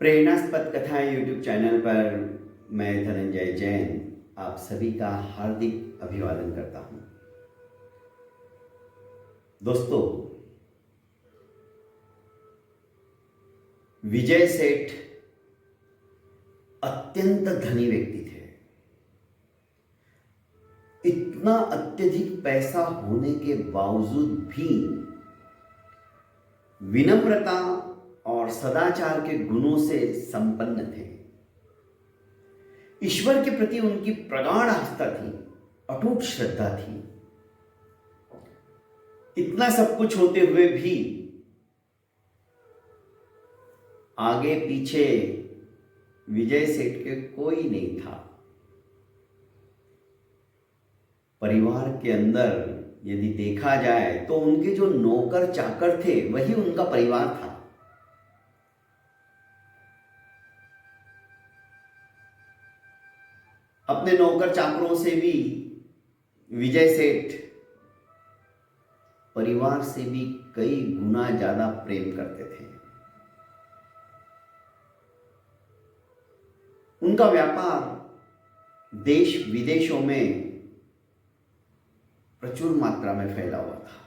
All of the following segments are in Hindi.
प्रेरणास्पद कथाएं यूट्यूब चैनल पर मैं धनंजय जैन आप सभी का हार्दिक अभिवादन करता हूं। दोस्तों, विजय सेठ अत्यंत धनी व्यक्ति थे। इतना अत्यधिक पैसा होने के बावजूद भी विनम्रता और सदाचार के गुणों से संपन्न थे। ईश्वर के प्रति उनकी प्रगाढ़ आस्था थी, अटूट श्रद्धा थी। इतना सब कुछ होते हुए भी आगे पीछे विजय सेठ के कोई नहीं था। परिवार के अंदर यदि देखा जाए तो उनके जो नौकर चाकर थे वही उनका परिवार था। अपने नौकर चाकरों से भी विजय सेठ परिवार से भी कई गुना ज्यादा प्रेम करते थे। उनका व्यापार देश विदेशों में प्रचुर मात्रा में फैला हुआ था।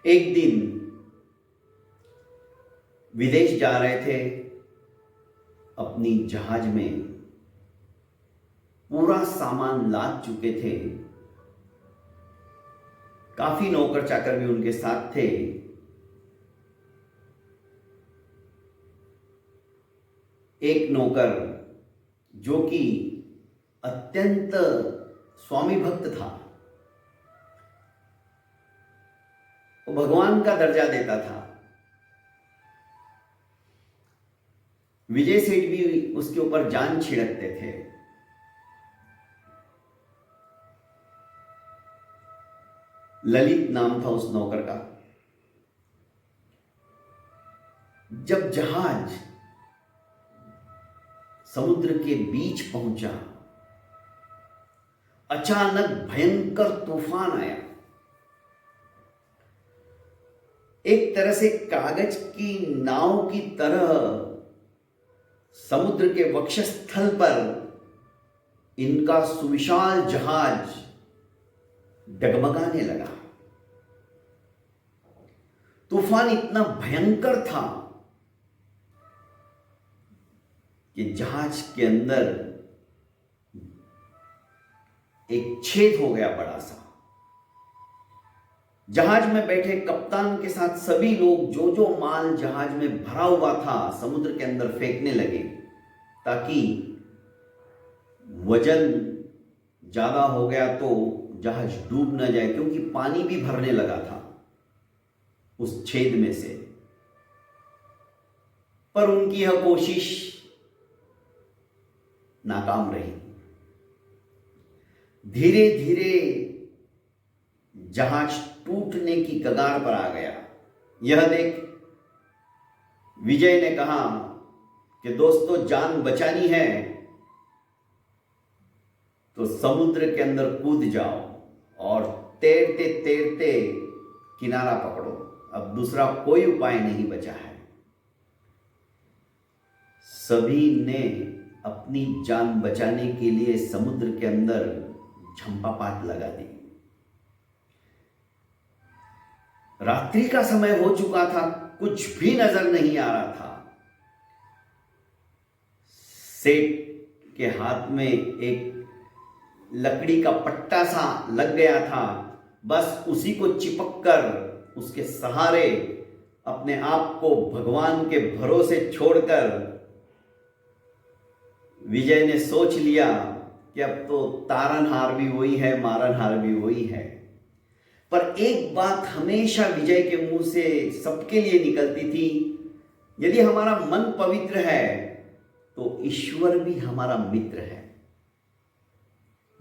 एक दिन विदेश जा रहे थे, अपनी जहाज में पूरा सामान लाद चुके थे। काफी नौकर चाकर भी उनके साथ थे। एक नौकर जो कि अत्यंत स्वामी भक्त था, वो भगवान का दर्जा देता था। विजय सेठ भी उसके ऊपर जान छिड़कते थे। ललित नाम था उस नौकर का। जब जहाज समुद्र के बीच पहुंचा, अचानक भयंकर तूफान आया। एक तरह से कागज की नाव की तरह समुद्र के वक्षस्थल पर इनका सुविशाल जहाज डगमगाने लगा। तूफान इतना भयंकर था कि जहाज के अंदर एक छेद हो गया बड़ा सा। जहाज में बैठे कप्तान के साथ सभी लोग जो जो माल जहाज में भरा हुआ था समुद्र के अंदर फेंकने लगे, ताकि वजन ज्यादा हो गया तो जहाज डूब न जाए, क्योंकि पानी भी भरने लगा था उस छेद में से। पर उनकी यह कोशिश नाकाम रही। धीरे धीरे जहाज टूटने की कगार पर आ गया। यह देख विजय ने कहा कि दोस्तों, जान बचानी है तो समुद्र के अंदर कूद जाओ और तैरते तैरते किनारा पकड़ो। अब दूसरा कोई उपाय नहीं बचा है। सभी ने अपनी जान बचाने के लिए समुद्र के अंदर झंपापात लगा दी। रात्रि का समय हो चुका था, कुछ भी नजर नहीं आ रहा था। सेठ के हाथ में एक लकड़ी का पट्टा सा लग गया था। बस उसी को चिपक कर उसके सहारे अपने आप को भगवान के भरोसे छोड़कर विजय ने सोच लिया कि अब तो तारनहार भी वही है, मारनहार भी वही है। पर एक बात हमेशा विजय के मुंह से सबके लिए निकलती थी, यदि हमारा मन पवित्र है तो ईश्वर भी हमारा मित्र है।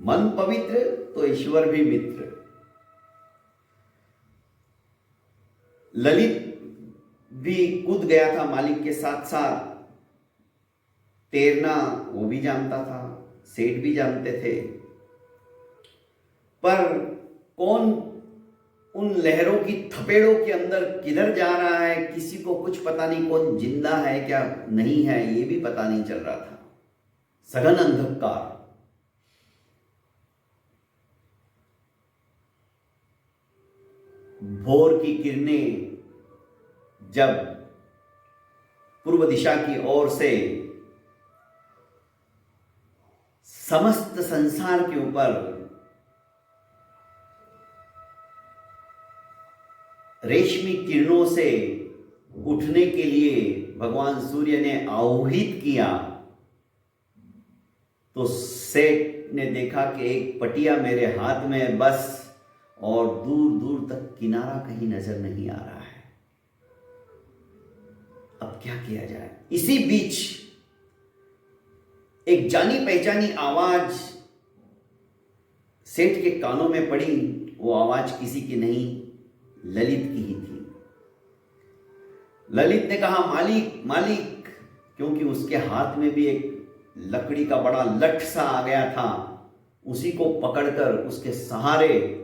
मन पवित्र तो ईश्वर भी मित्र। ललित भी कूद गया था मालिक के साथ साथ। तैरना वो भी जानता था, सेठ भी जानते थे। पर कौन उन लहरों की थपेड़ों के अंदर किधर जा रहा है, किसी को कुछ पता नहीं, कौन जिंदा है क्या नहीं है ये भी पता नहीं चल रहा था। सघन अंधकार। भोर की किरणें जब पूर्व दिशा की ओर से समस्त संसार के ऊपर रेशमी किरणों से उठने के लिए भगवान सूर्य ने आह्वान किया, तो सेठ ने देखा कि एक पटिया मेरे हाथ में है बस, और दूर दूर तक किनारा कहीं नजर नहीं आ रहा है। अब क्या किया जाए? इसी बीच एक जानी पहचानी आवाज सेठ के कानों में पड़ी। वो आवाज किसी की नहीं, ललित की ही थी। ललित ने कहा, मालिक मालिक, क्योंकि उसके हाथ में भी एक लकड़ी का बड़ा लठ सा आ गया था। उसी को पकड़कर उसके सहारे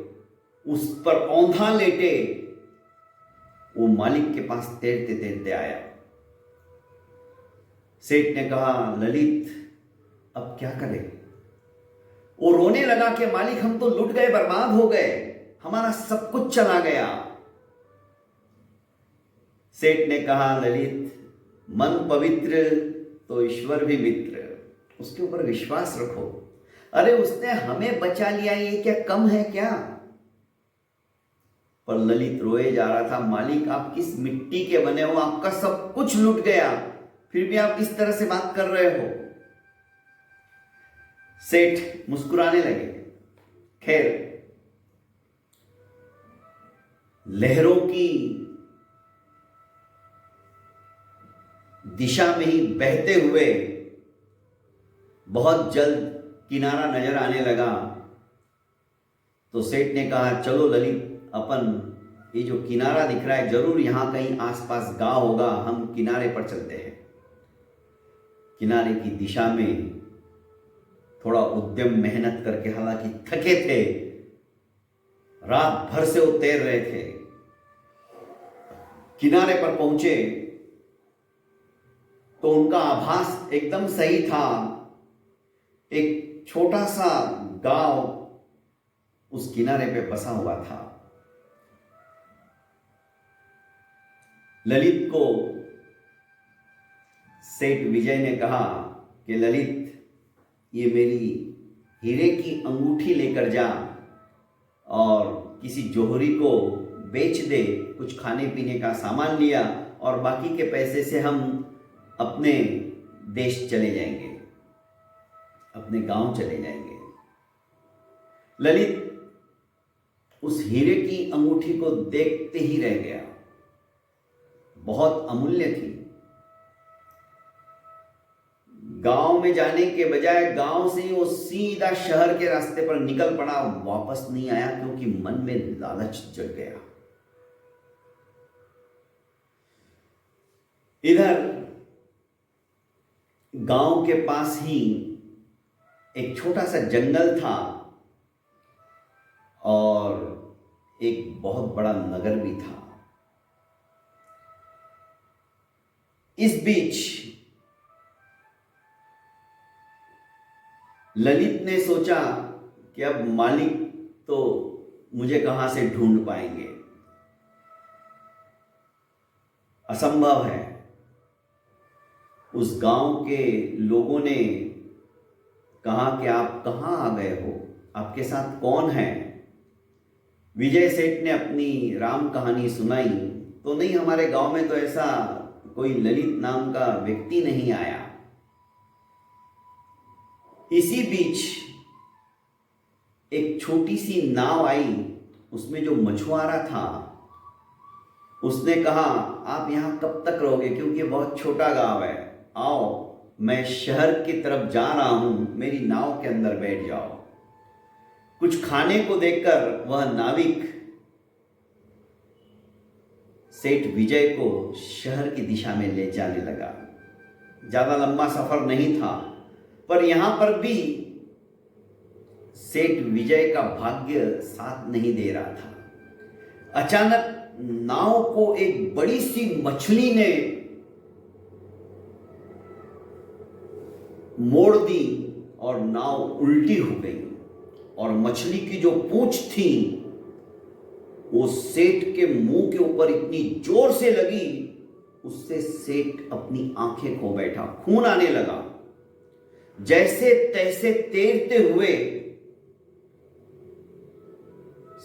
उस पर औंधा लेटे वो मालिक के पास तैरते तैरते आया। सेठ ने कहा, ललित अब क्या करें? वो रोने लगा कि मालिक हम तो लुट गए, बर्बाद हो गए, हमारा सब कुछ चला गया। सेठ ने कहा, ललित मन पवित्र तो ईश्वर भी मित्र, उसके ऊपर विश्वास रखो। अरे उसने हमें बचा लिया, ये क्या कम है क्या? पर ललित रोए जा रहा था, मालिक आप किस मिट्टी के बने हो, आपका सब कुछ लुट गया, फिर भी आप इस तरह से बात कर रहे हो। सेठ मुस्कुराने लगे। खैर, लहरों की दिशा में ही बहते हुए बहुत जल्द किनारा नजर आने लगा। तो सेठ ने कहा, चलो ललित, अपन ये जो किनारा दिख रहा है जरूर यहां कहीं आसपास गांव होगा, हम किनारे पर चलते हैं। किनारे की दिशा में थोड़ा उद्यम मेहनत करके, हालांकि थके थे, रात भर से वो तैर रहे थे, किनारे पर पहुंचे तो उनका आभास एकदम सही था। एक छोटा सा गांव उस किनारे पे बसा हुआ था। ललित को सेठ विजय ने कहा कि ललित, ये मेरी हीरे की अंगूठी लेकर जा और किसी जोहरी को बेच दे। कुछ खाने पीने का सामान लिया और बाकी के पैसे से हम अपने देश चले जाएंगे, अपने गांव चले जाएंगे। ललित उस हीरे की अंगूठी को देखते ही रह गया। बहुत अमूल्य थी। गांव में जाने के बजाय गांव से ही वो सीधा शहर के रास्ते पर निकल पड़ा, वापस नहीं आया क्योंकि मन में लालच जग गया। इधर गांव के पास ही एक छोटा सा जंगल था और एक बहुत बड़ा नगर भी था। इस बीच ललित ने सोचा कि अब मालिक तो मुझे कहां से ढूंढ पाएंगे, असंभव है। उस गांव के लोगों ने कहा कि आप कहां आ गए हो, आपके साथ कौन है? विजय सेठ ने अपनी राम कहानी सुनाई तो नहीं, हमारे गांव में तो ऐसा कोई ललित नाम का व्यक्ति नहीं आया। इसी बीच एक छोटी सी नाव आई, उसमें जो मछुआरा था उसने कहा, आप यहां कब तक रहोगे, क्योंकि बहुत छोटा गांव है, आओ मैं शहर की तरफ जा रहा हूं, मेरी नाव के अंदर बैठ जाओ। कुछ खाने को देकर वह नाविक सेठ विजय को शहर की दिशा में ले जाने लगा। ज्यादा लंबा सफर नहीं था, पर यहां पर भी सेठ विजय का भाग्य साथ नहीं दे रहा था। अचानक नाव को एक बड़ी सी मछली ने मोड़ दी और नाव उल्टी हो गई और मछली की जो पूंछ थी वो सेठ के मुंह के ऊपर इतनी जोर से लगी, उससे सेठ अपनी आंखें खो बैठा। खून आने लगा। जैसे तैसे तैरते हुए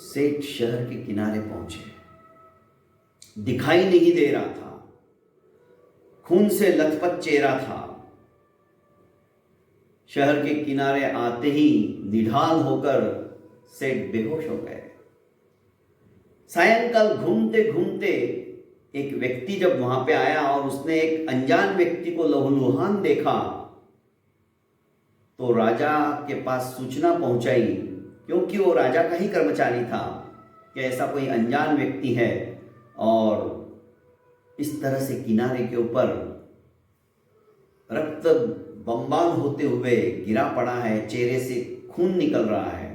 सेठ शहर के किनारे पहुंचे। दिखाई नहीं दे रहा था, खून से लथपथ चेहरा था। शहर के किनारे आते ही निढाल होकर सेठ बेहोश हो गए। सायंकाल घूमते घूमते एक व्यक्ति जब वहां पे आया और उसने एक अनजान व्यक्ति को लहूलुहान देखा तो राजा के पास सूचना पहुंचाई, क्योंकि वो राजा का ही कर्मचारी था कि ऐसा कोई अनजान व्यक्ति है और इस तरह से किनारे के ऊपर रक्त बमबान होते हुए गिरा पड़ा है, चेहरे से खून निकल रहा है।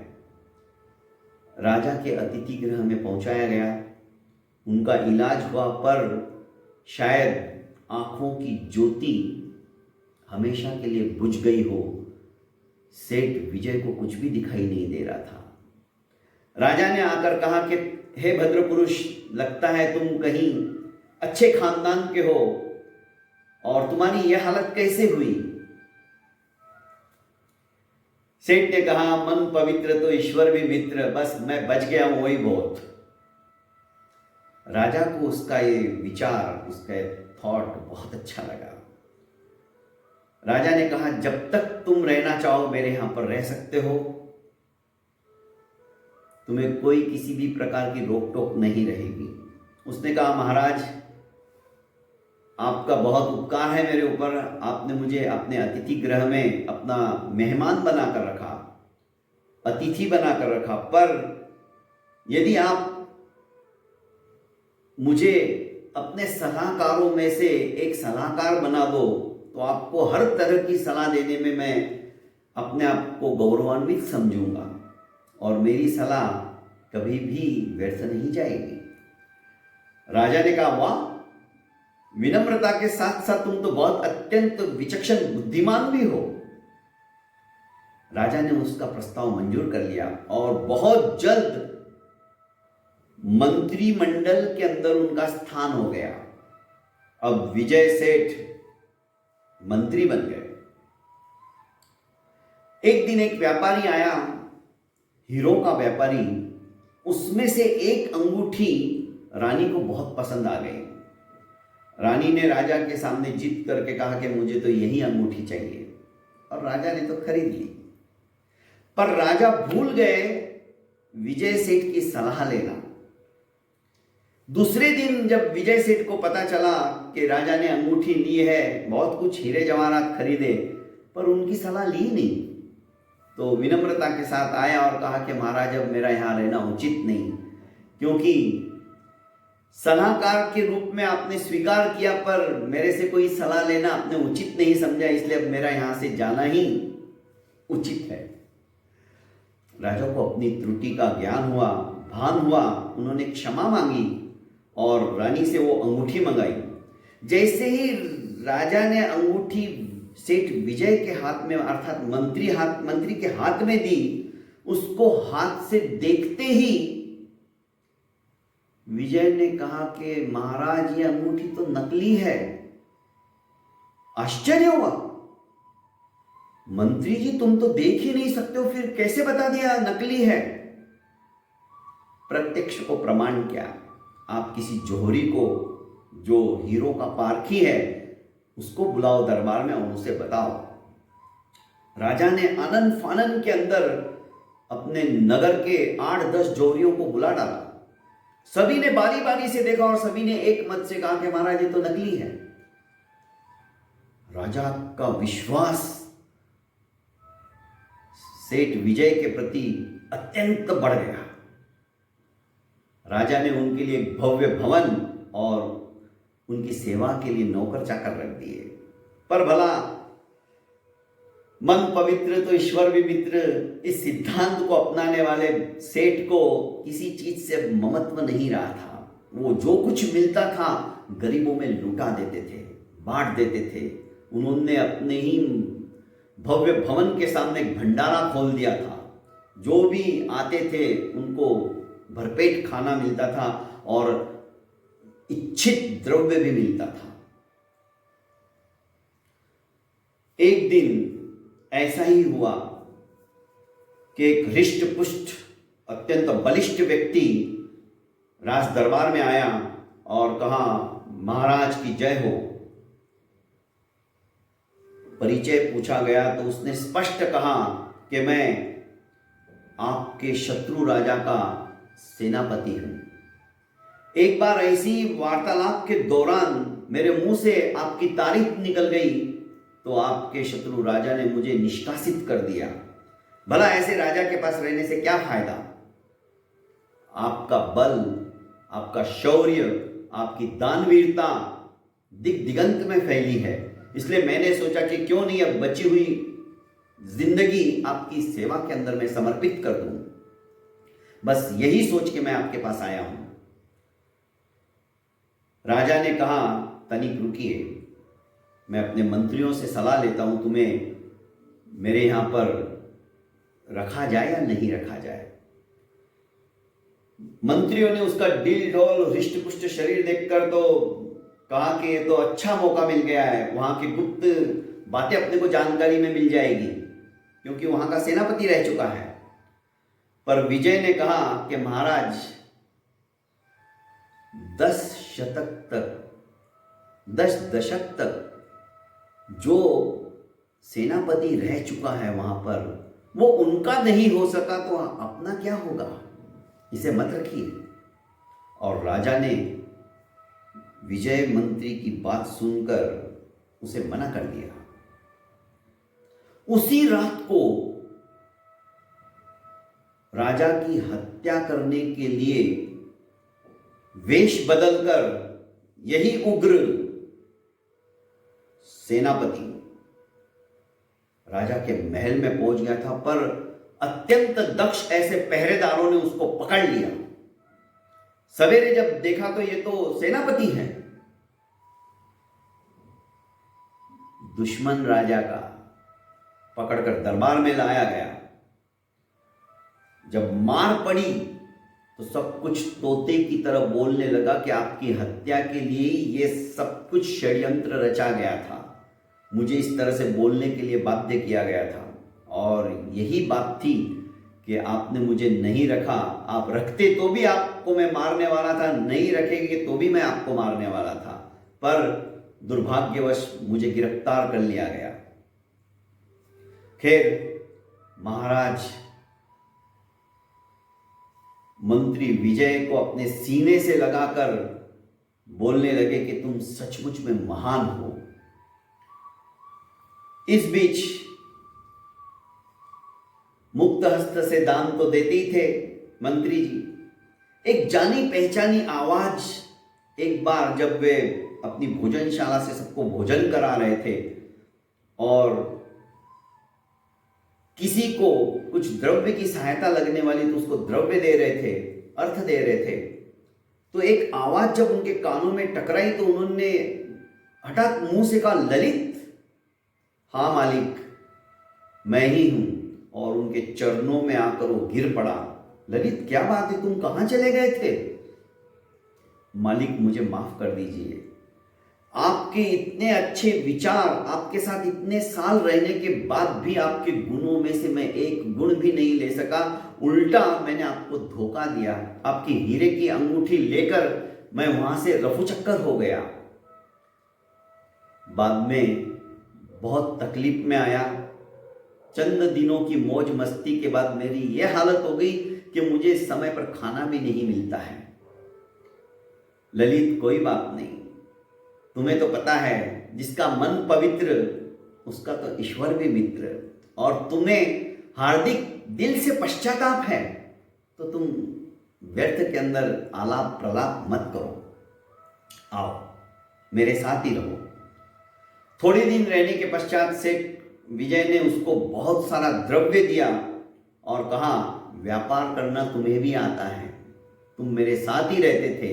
राजा के अतिथि गृह में पहुंचाया गया, उनका इलाज हुआ, पर शायद आंखों की ज्योति हमेशा के लिए बुझ गई हो। सेठ विजय को कुछ भी दिखाई नहीं दे रहा था। राजा ने आकर कहा कि हे भद्र पुरुष, लगता है तुम कहीं अच्छे खानदान के हो और तुम्हारी यह हालत कैसे हुई? सेठ ने कहा, मन पवित्र तो ईश्वर भी मित्र, बस मैं बच गया हूं, वही बहुत। राजा को उसका ये विचार, उसका थॉट बहुत अच्छा लगा। राजा ने कहा, जब तक तुम रहना चाहो मेरे यहां पर रह सकते हो, तुम्हें कोई किसी भी प्रकार की रोक टोक नहीं रहेगी। उसने कहा, महाराज आपका बहुत उपकार है मेरे ऊपर, आपने मुझे अपने अतिथि गृह में अपना मेहमान बनाकर रखा, अतिथि बनाकर रखा, पर यदि आप मुझे अपने सलाहकारों में से एक सलाहकार बना दो तो आपको हर तरह की सलाह देने में मैं अपने आप को गौरवान्वित समझूंगा और मेरी सलाह कभी भी व्यर्थ नहीं जाएगी। राजा ने कहा, वाह, विनम्रता के साथ साथ तुम तो बहुत अत्यंत विचक्षण बुद्धिमान भी हो। राजा ने उसका प्रस्ताव मंजूर कर लिया और बहुत जल्द मंत्रिमंडल के अंदर उनका स्थान हो गया। अब विजय सेठ मंत्री बन गए। एक दिन एक व्यापारी आया, हीरो का व्यापारी। उसमें से एक अंगूठी रानी को बहुत पसंद आ गई। रानी ने राजा के सामने जिद करके कहा कि मुझे तो यही अंगूठी चाहिए, और राजा ने तो खरीद ली। पर राजा भूल गए विजय सेठ की सलाह लेना। दूसरे दिन जब विजय सेठ को पता चला कि राजा ने अंगूठी ली है, बहुत कुछ हीरे जवाहरात खरीदे, पर उनकी सलाह ली नहीं, तो विनम्रता के साथ आया और कहा कि महाराज अब मेरा यहाँ रहना उचित नहीं, क्योंकि सलाहकार के रूप में आपने स्वीकार किया पर मेरे से कोई सलाह लेना आपने उचित नहीं समझा, इसलिए अब मेरा यहाँ से जाना ही उचित है। राजा को अपनी त्रुटि का ज्ञान हुआ, भान हुआ। उन्होंने क्षमा मांगी और रानी से वो अंगूठी मंगाई। जैसे ही राजा ने अंगूठी सेठ विजय के हाथ में, अर्थात मंत्री के हाथ में दी, उसको हाथ से देखते ही विजय ने कहा कि महाराज ये अंगूठी तो नकली है। आश्चर्य हुआ, मंत्री जी तुम तो देख ही नहीं सकते हो, फिर कैसे बता दिया नकली है? प्रत्यक्ष को प्रमाण क्या, आप किसी जोहरी को, जो हीरो का पारखी है, उसको बुलाओ दरबार में और उसे बताओ। राजा ने आनंद फानन के अंदर अपने नगर के 8-10 जोहरियों को बुला डाला। सभी ने बारी बारी से देखा और सभी ने एक मत से कहा कि महाराज ये तो नकली है। राजा का विश्वास सेठ विजय के प्रति अत्यंत बढ़ गया। राजा ने उनके लिए एक भव्य भवन और उनकी सेवा के लिए नौकर चाकर रख दिए। पर भला मन पवित्र तो ईश्वर भी मित्र, इस सिद्धांत को अपनाने वाले सेठ को किसी चीज से ममत्व नहीं रहा था। वो जो कुछ मिलता था गरीबों में लुटा देते थे, बांट देते थे। उन्होंने अपने ही भव्य भवन के सामने एक भंडारा खोल दिया था। जो भी आते थे उनको भरपेट खाना मिलता था और इच्छित द्रव्य भी मिलता था। एक दिन ऐसा ही हुआ कि एक हृष्ट पुष्ट अत्यंत बलिष्ठ व्यक्ति राज दरबार में आया और कहा, महाराज की जय हो। परिचय पूछा गया तो उसने स्पष्ट कहा कि मैं आपके शत्रु राजा का सेनापति हूं। एक बार ऐसी वार्तालाप के दौरान मेरे मुंह से आपकी तारीफ निकल गई तो आपके शत्रु राजा ने मुझे निष्कासित कर दिया। भला ऐसे राजा के पास रहने से क्या फायदा? आपका बल, आपका शौर्य, आपकी दानवीरता दिग दिगंत में फैली है। इसलिए मैंने सोचा कि क्यों नहीं अब बची हुई जिंदगी आपकी सेवा के अंदर मैं समर्पित कर दूं। बस यही सोच के मैं आपके पास आया हूं। राजा ने कहा, तनिक रुकिए, मैं अपने मंत्रियों से सलाह लेता हूं, तुम्हें मेरे यहां पर रखा जाए या नहीं रखा जाए। मंत्रियों ने उसका डिल डोल हृष्ट पुष्ट शरीर देखकर तो कहा कि ये तो अच्छा मौका मिल गया है, वहां की गुप्त बातें अपने को जानकारी में मिल जाएगी क्योंकि वहां का सेनापति रह चुका है। पर विजय ने कहा कि महाराज 10 दशक तक जो सेनापति रह चुका है वहां पर, वो उनका नहीं हो सका तो अपना क्या होगा, इसे मत रखिए। और राजा ने विजय मंत्री की बात सुनकर उसे मना कर दिया। उसी रात को राजा की हत्या करने के लिए वेश बदलकर यही उग्र सेनापति राजा के महल में पहुंच गया था। पर अत्यंत दक्ष ऐसे पहरेदारों ने उसको पकड़ लिया। सवेरे जब देखा तो ये तो सेनापति है। दुश्मन राजा का पकड़कर दरबार में लाया गया। जब मार पड़ी तो सब कुछ तोते की तरह बोलने लगा कि आपकी हत्या के लिए ये सब कुछ षड्यंत्र रचा गया था, मुझे इस तरह से बोलने के लिए बाध्य किया गया था। और यही बात थी कि आपने मुझे नहीं रखा, आप रखते तो भी आपको मैं मारने वाला था, नहीं रखेंगे तो भी मैं आपको मारने वाला था, पर दुर्भाग्यवश मुझे गिरफ्तार कर लिया गया। खैर महाराज मंत्री विजय को अपने सीने से लगाकर बोलने लगे कि तुम सचमुच में महान हो। इस बीच मुक्त हस्त से दान तो देते ही थे मंत्री जी। एक जानी पहचानी आवाज एक बार जब वे अपनी भोजनशाला से सबको भोजन करा रहे थे और किसी को कुछ द्रव्य की सहायता लगने वाली तो उसको द्रव्य दे रहे थे, अर्थ दे रहे थे, तो एक आवाज जब उनके कानों में टकराई तो उन्होंने हठात मुंह से कहा, ललित। हाँ मालिक, मैं ही हूं। और उनके चरणों में आकर वो गिर पड़ा। ललित क्या बात है, तुम कहां चले गए थे? मालिक मुझे माफ कर दीजिए, आपके इतने अच्छे विचार, आपके साथ इतने साल रहने के बाद भी आपके गुणों में से मैं एक गुण भी नहीं ले सका। उल्टा मैंने आपको धोखा दिया। आपकी हीरे की अंगूठी लेकर मैं वहां से रफू चक्कर हो गया। बाद में बहुत तकलीफ में आया। चंद दिनों की मौज मस्ती के बाद मेरी यह हालत हो गई कि मुझे समय पर खाना भी नहीं मिलता है। ललित कोई बात नहीं, तुम्हें तो पता है जिसका मन पवित्र उसका तो ईश्वर भी मित्र। और तुम्हें हार्दिक दिल से पश्चाताप है तो तुम व्यर्थ के अंदर आलाप प्रलाप मत करो, आओ मेरे साथ ही रहो। थोड़े दिन रहने के पश्चात से विजय ने उसको बहुत सारा द्रव्य दिया और कहा, व्यापार करना तुम्हें भी आता है, तुम मेरे साथ ही रहते थे,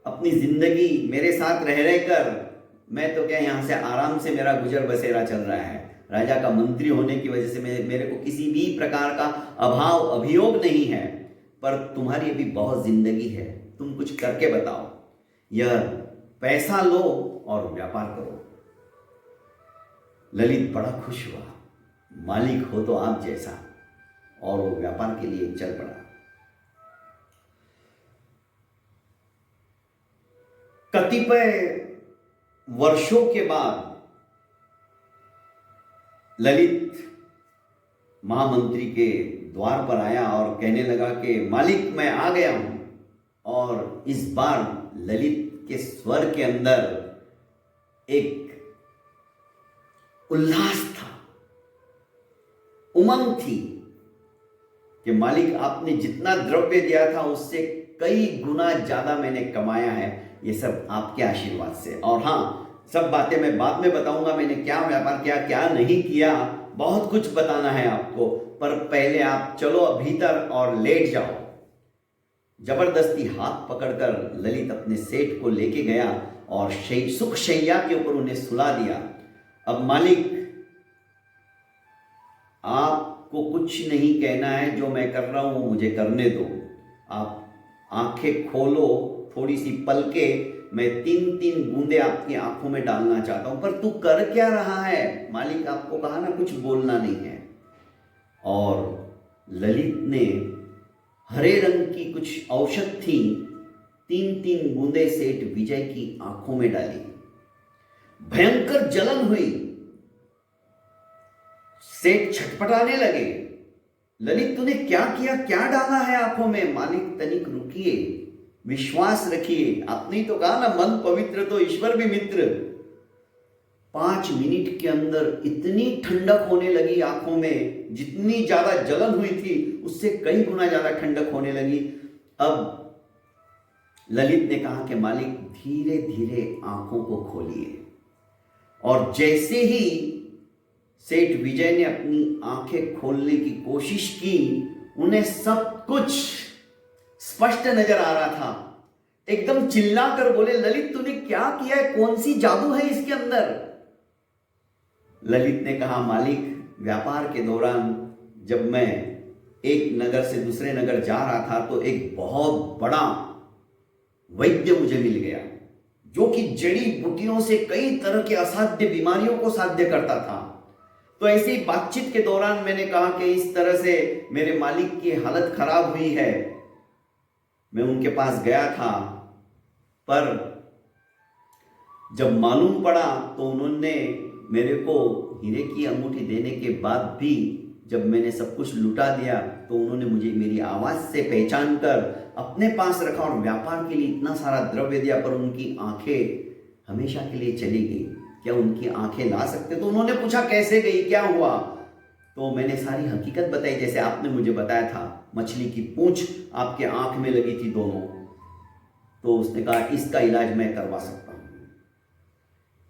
अपनी जिंदगी मेरे साथ रह रहकर मैं तो क्या यहाँ से आराम से मेरा गुजर बसेरा चल रहा है। राजा का मंत्री होने की वजह से मेरे को किसी भी प्रकार का अभाव अभियोग नहीं है, पर तुम्हारी अभी बहुत जिंदगी है, तुम कुछ करके बताओ। यह पैसा लो और व्यापार करो। ललित बड़ा खुश हुआ, मालिक हो तो आप जैसा, और वो व्यापार के लिए चल पड़ा। कतिपय वर्षों के बाद ललित महामंत्री के द्वार पर आया और कहने लगा कि मालिक मैं आ गया हूं। और इस बार ललित के स्वर के अंदर एक उल्लास था, उमंग थी कि मालिक आपने जितना द्रव्य दिया था उससे कई गुना ज्यादा मैंने कमाया है, ये सब आपके आशीर्वाद से। और हाँ, सब बातें मैं बाद में बताऊंगा, मैंने क्या व्यापार किया क्या नहीं किया, बहुत कुछ बताना है आपको, पर पहले आप चलो भीतर और लेट जाओ। जबरदस्ती हाथ पकड़कर ललित अपने सेठ को लेके गया और सुख शैया के ऊपर उन्हें सुला दिया। अब मालिक आपको कुछ नहीं कहना है, जो मैं कर रहा हूं मुझे करने दो। आप आंखें खोलो, थोड़ी सी पलके, मैं 3-3 बूंदे आपकी आंखों में डालना चाहता हूं। पर तू कर क्या रहा है? मालिक आपको कहा ना कुछ बोलना नहीं है। और ललित ने हरे रंग की कुछ औषध थी, 3-3 बूंदे सेठ विजय की आंखों में डाली। भयंकर जलन हुई, सेठ छटपटाने लगे। ललित तूने क्या किया, क्या डाला है आंखों में? मालिक तनिक रुकिए, विश्वास रखिए, आपने तो कहा ना मन पवित्र तो ईश्वर भी मित्र। 5 मिनट के अंदर इतनी ठंडक होने लगी आंखों में, जितनी ज्यादा जलन हुई थी उससे कई गुना ज्यादा ठंडक होने लगी। अब ललित ने कहा कि मालिक धीरे धीरे आंखों को खोलिए। और जैसे ही सेठ विजय ने अपनी आंखें खोलने की कोशिश की, उन्हें सब कुछ स्पष्ट नजर आ रहा था। एकदम चिल्लाकर बोले, ललित तूने क्या किया है? कौन सी जादू है इसके अंदर? ललित ने कहा, मालिक व्यापार के दौरान जब मैं एक नगर से दूसरे नगर जा रहा था तो एक बहुत बड़ा वैद्य मुझे मिल गया, जो कि जड़ी बूटियों से कई तरह के असाध्य बीमारियों को साध्य करता था। तो ऐसी बातचीत के दौरान मैंने कहा कि इस तरह से मेरे मालिक की हालत खराब हुई है। मैं उनके पास गया था, पर जब मालूम पड़ा तो उन्होंने मेरे को हीरे की अंगूठी देने के बाद भी जब मैंने सब कुछ लुटा दिया तो उन्होंने मुझे मेरी आवाज से पहचान कर अपने पास रखा और व्यापार के लिए इतना सारा द्रव्य दिया, पर उनकी आंखें हमेशा के लिए चली गई। क्या उनकी आंखें ला सकते? तो उन्होंने पूछा कैसे गई, क्या हुआ? तो मैंने सारी हकीकत बताई जैसे आपने मुझे बताया था। मछली की पूंछ आपके आंख में लगी थी दोनों। तो उसने कहा इसका इलाज मैं करवा सकता हूं।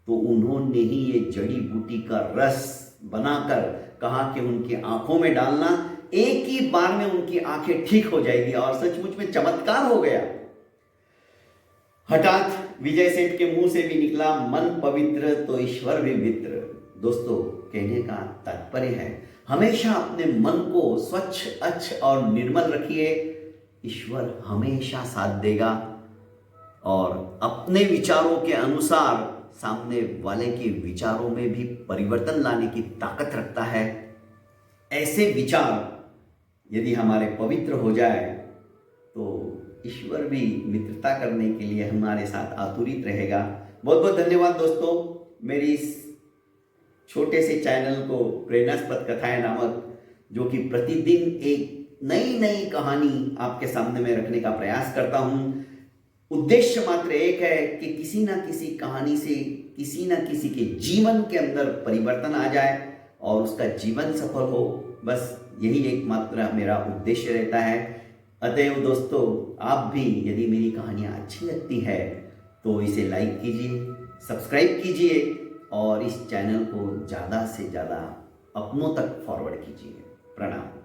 तो उन्होंने ही ये जड़ी बूटी का रस बनाकर कहा कि उनकी आंखों में डालना, एक ही बार में उनकी आंखें ठीक हो जाएगी। और सचमुच में चमत्कार हो गया। हठात विजय सेठ के मुंह से भी निकला, मन पवित्र तो ईश्वर भी मित्र। दोस्तों, कहने का तात्पर्य है हमेशा अपने मन को स्वच्छ, अच्छ और निर्मल रखिए, ईश्वर हमेशा साथ देगा और अपने विचारों के अनुसार सामने वाले के विचारों में भी परिवर्तन लाने की ताकत रखता है। ऐसे विचार यदि हमारे पवित्र हो जाए तो ईश्वर भी मित्रता करने के लिए हमारे साथ आतुरित रहेगा। बहुत बहुत धन्यवाद दोस्तों, मेरी इस छोटे से चैनल को प्रेरणास्पद कथाएं नामक, जो कि प्रतिदिन एक नई नई कहानी आपके सामने में रखने का प्रयास करता हूं। उद्देश्य मात्र एक है कि किसी ना किसी कहानी से किसी ना किसी के जीवन के अंदर परिवर्तन आ जाए और उसका जीवन सफल हो। बस यही एकमात्र मेरा उद्देश्य रहता है। अतएव दोस्तों, आप भी यदि मेरी कहानियाँ अच्छी लगती है तो इसे लाइक कीजिए, सब्सक्राइब कीजिए और इस चैनल को ज़्यादा से ज़्यादा अपनों तक फॉरवर्ड कीजिए। प्रणाम।